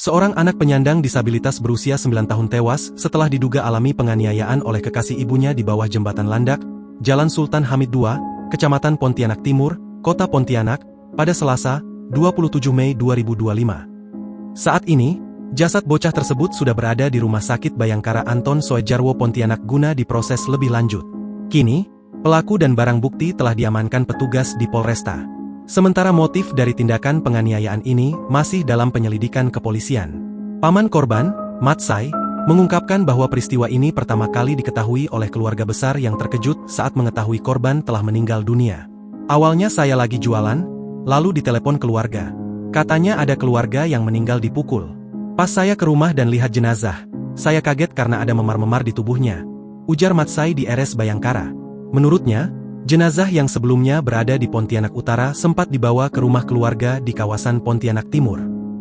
Seorang anak penyandang disabilitas berusia 9 tahun tewas setelah diduga alami penganiayaan oleh kekasih ibunya di bawah jembatan Landak, Jalan Sultan Hamid II, Kecamatan Pontianak Timur, Kota Pontianak, pada Selasa, 27 Mei 2025. Saat ini, jasad bocah tersebut sudah berada di Rumah Sakit Bayangkara Anton Soejarwo Pontianak guna diproses lebih lanjut. Kini, pelaku dan barang bukti telah diamankan petugas di Polresta. Sementara motif dari tindakan penganiayaan ini masih dalam penyelidikan kepolisian. Paman korban, Matsai, mengungkapkan bahwa peristiwa ini pertama kali diketahui oleh keluarga besar yang terkejut saat mengetahui korban telah meninggal dunia. Awalnya saya lagi jualan, lalu ditelepon keluarga. Katanya ada keluarga yang meninggal dipukul. Pas saya ke rumah dan lihat jenazah, saya kaget karena ada memar-memar di tubuhnya, ujar Matsai di RS Bayangkara. Menurutnya, jenazah yang sebelumnya berada di Pontianak Utara sempat dibawa ke rumah keluarga di kawasan Pontianak Timur.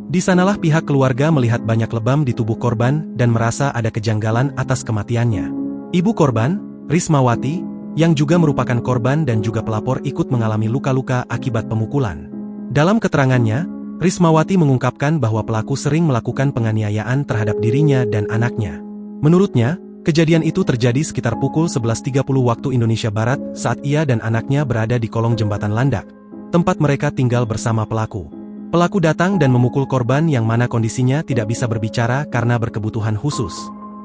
Di sanalah pihak keluarga melihat banyak lebam di tubuh korban dan merasa ada kejanggalan atas kematiannya. Ibu korban, Rismawati, yang juga merupakan korban dan juga pelapor ikut mengalami luka-luka akibat pemukulan. Dalam keterangannya, Rismawati mengungkapkan bahwa pelaku sering melakukan penganiayaan terhadap dirinya dan anaknya. Menurutnya, kejadian itu terjadi sekitar pukul 11.30 waktu Indonesia Barat saat ia dan anaknya berada di kolong jembatan Landak, tempat mereka tinggal bersama pelaku. Pelaku datang dan memukul korban yang mana kondisinya tidak bisa berbicara karena berkebutuhan khusus.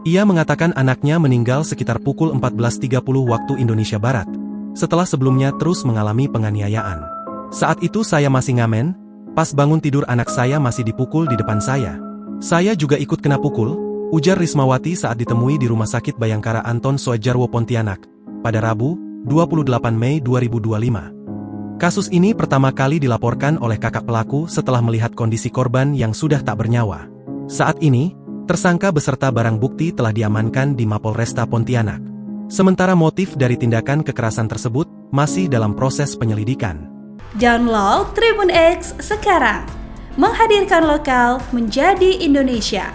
Ia mengatakan anaknya meninggal sekitar pukul 14.30 waktu Indonesia Barat, setelah sebelumnya terus mengalami penganiayaan. Saat itu saya masih ngamen, pas bangun tidur anak saya masih dipukul di depan saya. Saya juga ikut kena pukul, ujar Rismawati saat ditemui di Rumah Sakit Bayangkara Anton Soejarwo Pontianak, pada Rabu, 28 Mei 2025. Kasus ini pertama kali dilaporkan oleh kakak pelaku setelah melihat kondisi korban yang sudah tak bernyawa. Saat ini, tersangka beserta barang bukti telah diamankan di Mapolresta Pontianak. Sementara motif dari tindakan kekerasan tersebut masih dalam proses penyelidikan. Download Tribun X sekarang, menghadirkan lokal menjadi Indonesia.